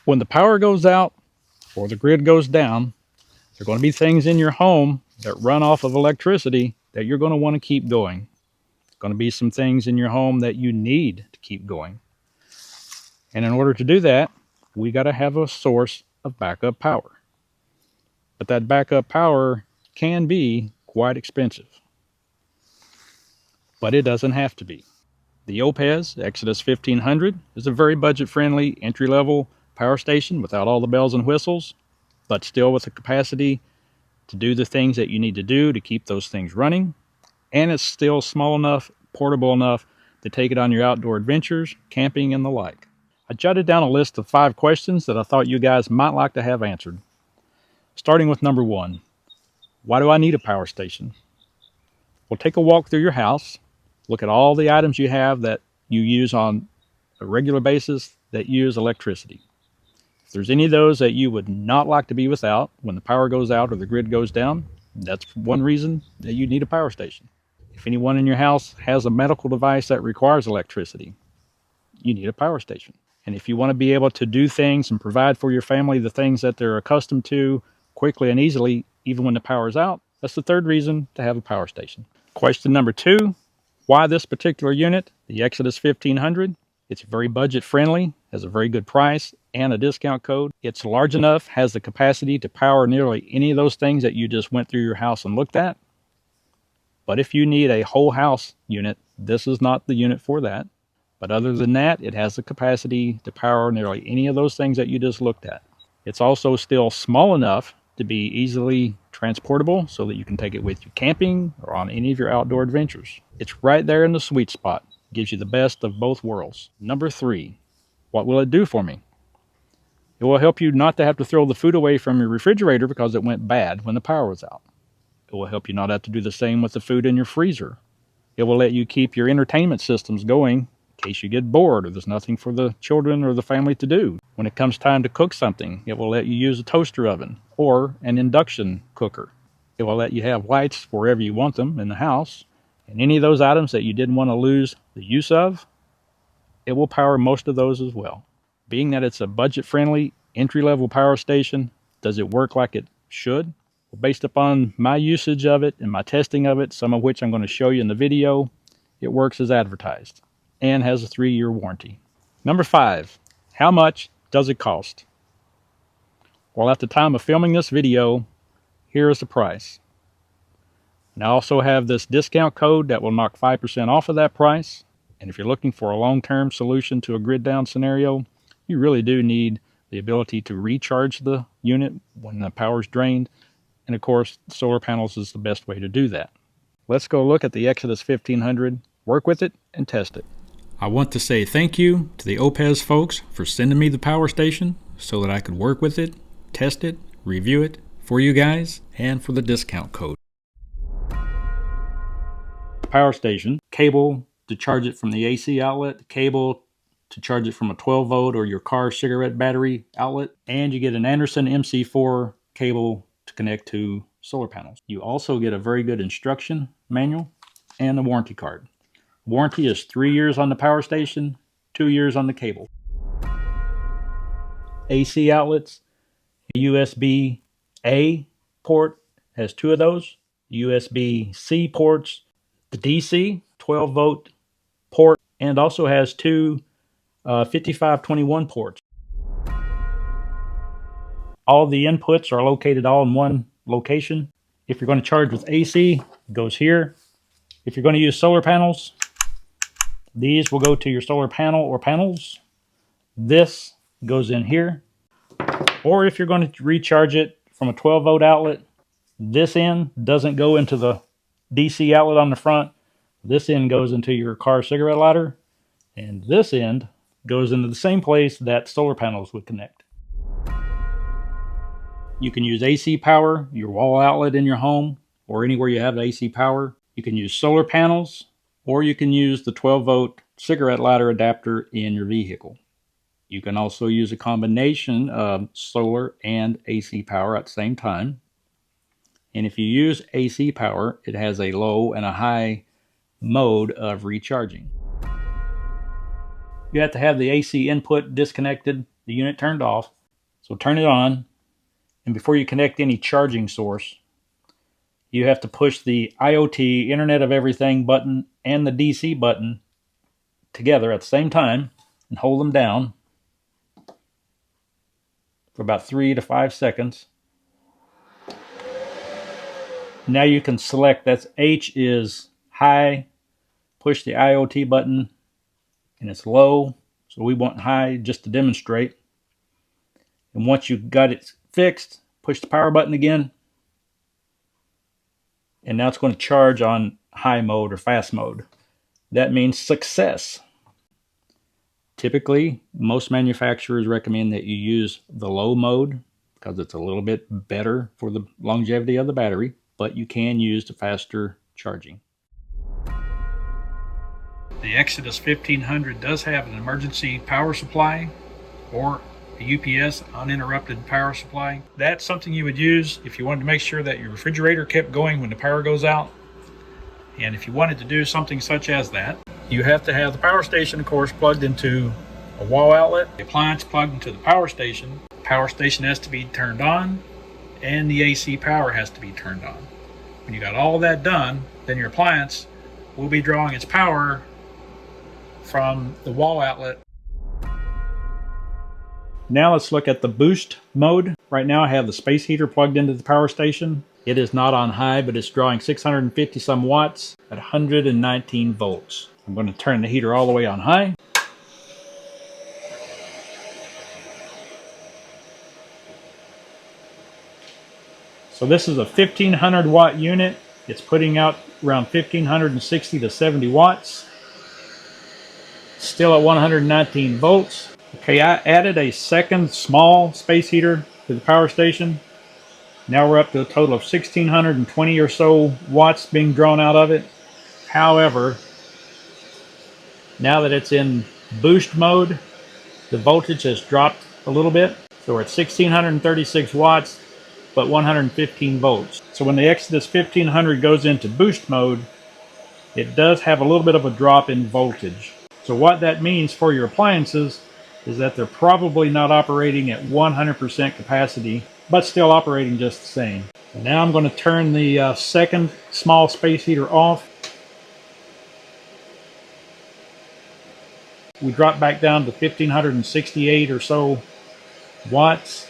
When the power goes out or the grid goes down, there are going to be things in your home that run off of electricity that you're going to want to keep going. There's going to be some things in your home that you need to keep going. And in order to do that, we got to have a source of backup power. But that backup power can be quite expensive. But it doesn't have to be. The Oupes Exodus 1500 is a very budget-friendly, entry-level power station without all the bells and whistles, but still with the capacity to do the things that you need to do to keep those things running. And it's still small enough, portable enough to take it on your outdoor adventures, camping, and the like. I jotted down a list of 5 questions that I thought you guys might like to have answered. Starting with number 1, why do I need a power station? Well, take a walk through your house, look at all the items you have that you use on a regular basis that use electricity. If there's any of those that you would not like to be without when the power goes out or the grid goes down, that's one reason that you need a power station. If anyone in your house has a medical device that requires electricity, you need a power station. And if you want to be able to do things and provide for your family the things that they're accustomed to quickly and easily, even when the power is out, that's the third reason to have a power station. Question number 2, why this particular unit, the Exodus 1500? It's very budget friendly, has a very good price and a discount code. It's large enough, has the capacity to power nearly any of those things that you just went through your house and looked at. But if you need a whole house unit, this is not the unit for that. But other than that, it has the capacity to power nearly any of those things that you just looked at. It's also still small enough to be easily transportable so that you can take it with you camping or on any of your outdoor adventures. It's right there in the sweet spot. Gives you the best of both worlds. Number 3, what will it do for me? It will help you not to have to throw the food away from your refrigerator because it went bad when the power was out. It will help you not have to do the same with the food in your freezer. It will let you keep your entertainment systems going in case you get bored or there's nothing for the children or the family to do. When it comes time to cook something, it will let you use a toaster oven or an induction cooker. It will let you have lights wherever you want them in the house. And any of those items that you didn't want to lose the use of, it will power most of those as well. Being that it's a budget-friendly, entry-level power station, does it work like it should? Well, based upon my usage of it and my testing of it, some of which I'm going to show you in the video, it works as advertised and has a 3-year warranty. Number 5, how much does it cost? Well, at the time of filming this video, here is the price. And I also have this discount code that will knock 5% off of that price. And if you're looking for a long-term solution to a grid down scenario, you really do need the ability to recharge the unit when the power's drained. And of course, solar panels is the best way to do that. Let's go look at the Exodus 1500, work with it, and test it. I want to say thank you to the Oupes folks for sending me the power station so that I could work with it, test it, review it for you guys, and for the discount code. Power station, cable to charge it from the AC outlet, cable to charge it from a 12 volt or your car cigarette battery outlet, and you get an Anderson MC4 cable to connect to solar panels. You also get a very good instruction manual and a warranty card. Warranty is 3 years on the power station, 2 years on the cable. AC outlets, USB-A port has 2 of those, USB-C ports, the DC 12 volt port, and also has 2 5521 ports. All the inputs are located all in one location. If you're going to charge with AC, it goes here. If you're going to use solar panels, these will go to your solar panel or panels. This goes in here. Or if you're going to recharge it from a 12 volt outlet, this end doesn't go into the DC outlet on the front. This end goes into your car cigarette lighter, and this end goes into the same place that solar panels would connect. You can use AC power, your wall outlet in your home, or anywhere you have AC power. You can use solar panels, or you can use the 12 volt cigarette lighter adapter in your vehicle. You can also use a combination of solar and AC power at the same time. And if you use AC power, it has a low and a high mode of recharging. You have to have the AC input disconnected the unit turned off. So turn it on, and before you connect any charging source, you have to push the IoT, Internet of Everything button and the DC button together at the same time and hold them down for about 3 to 5 seconds. Now you can select, that's H is high, push the IoT button, and it's low, so we want high just to demonstrate. And once you've got it fixed, push the power button again, and now it's going to charge on high mode or fast mode. That means success. Typically, most manufacturers recommend that you use the low mode because it's a little bit better for the longevity of the battery, but you can use the faster charging. The Exodus 1500 does have an emergency power supply or a UPS, uninterrupted power supply. That's something you would use if you wanted to make sure that your refrigerator kept going when the power goes out. And if you wanted to do something such as that, you have to have the power station, of course, plugged into a wall outlet, the appliance plugged into the power station. The power station has to be turned on, and the AC power has to be turned on. When you got all that done, then your appliance will be drawing its power from the wall outlet. Now let's look at the boost mode. Right now I have the space heater plugged into the power station. It is not on high, but it's drawing 650 some watts at 119 volts. I'm going to turn the heater all the way on high. So this is a 1500 watt unit. It's putting out around 1560 to 70 watts. Still at 119 volts. Okay, I added a second small space heater to the power station. Now we're up to a total of 1620 or so watts being drawn out of it. However, now that it's in boost mode, the voltage has dropped a little bit. So we're at 1636 watts, but 115 volts. So when the Exodus 1500 goes into boost mode, it does have a little bit of a drop in voltage. So what that means for your appliances is that they're probably not operating at 100% capacity, but still operating just the same. And now I'm going to turn the second small space heater off. We dropped back down to 1568 or so watts.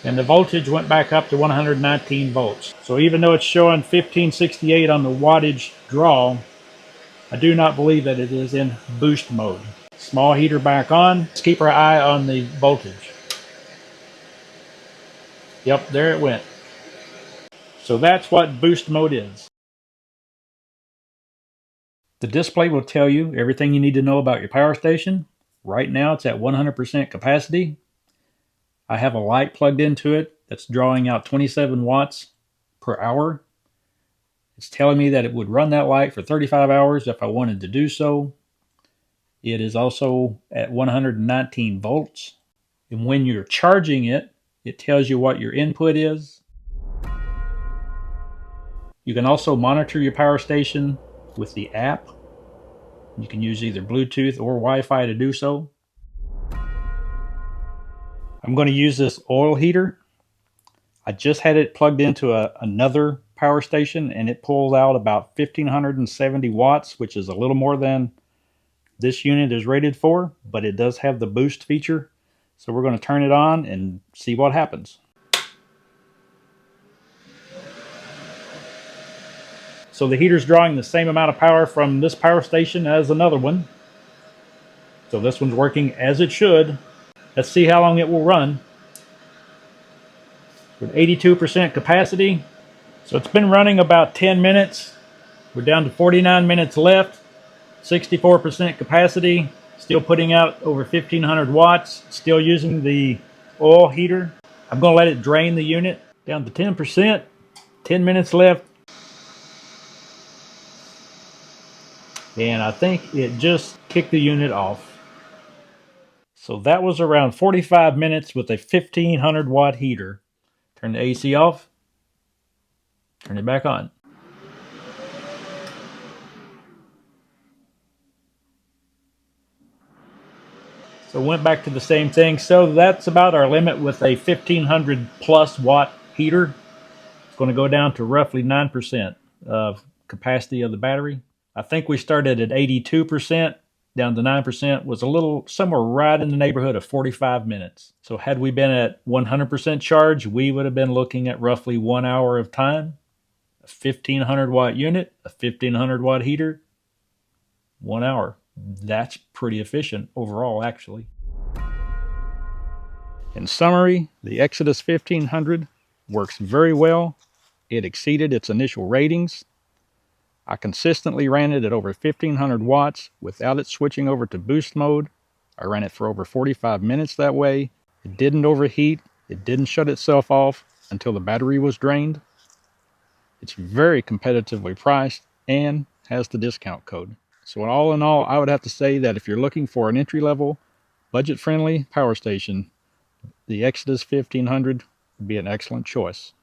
And the voltage went back up to 119 volts. So even though it's showing 1568 on the wattage draw, I do not believe that it is in boost mode. Small heater back on. Let's keep our eye on the voltage. Yep, there it went. So that's what boost mode is. The display will tell you everything you need to know about your power station. Right now it's at 100% capacity. I have a light plugged into it that's drawing out 27 watts per hour. It's telling me that it would run that light for 35 hours if I wanted to do so. It is also at 119 volts. And when you're charging it, it tells you what your input is. You can also monitor your power station with the app. You can use either Bluetooth or Wi-Fi to do so. I'm going to use this oil heater. I just had it plugged into another power station, and it pulls out about 1570 watts, which is a little more than this unit is rated for, but it does have the boost feature. So we're going to turn it on and see what happens. So the heater's drawing the same amount of power from this power station as another one. So this one's working as it should. Let's see how long it will run. With 82% capacity. So it's been running about 10 minutes. We're down to 49 minutes left. 64% capacity. Still putting out over 1500 watts. Still using the oil heater. I'm going to let it drain the unit down to 10%. 10 minutes left. And I think it just kicked the unit off. So that was around 45 minutes with a 1500 watt heater. Turn the AC off. Turn it back on. So So went back to the same thing. So that's about our limit with a 1500 plus watt heater. It's going to go down to roughly 9% of capacity of the battery. I think we started at 82%, down to 9%, was a little somewhere right in the neighborhood of 45 minutes. So had we been at 100% charge, we would have been looking at roughly 1 hour of time. A 1500 watt unit, a 1500 watt heater, 1 hour. That's pretty efficient overall, actually. In summary, the Exodus 1500 works very well. It exceeded its initial ratings. I consistently ran it at over 1500 watts without it switching over to boost mode. I ran it for over 45 minutes that way. It didn't overheat. It didn't shut itself off until the battery was drained. It's very competitively priced and has the discount code. So all in all, I would have to say that if you're looking for an entry-level, budget-friendly power station, the Exodus 1500 would be an excellent choice.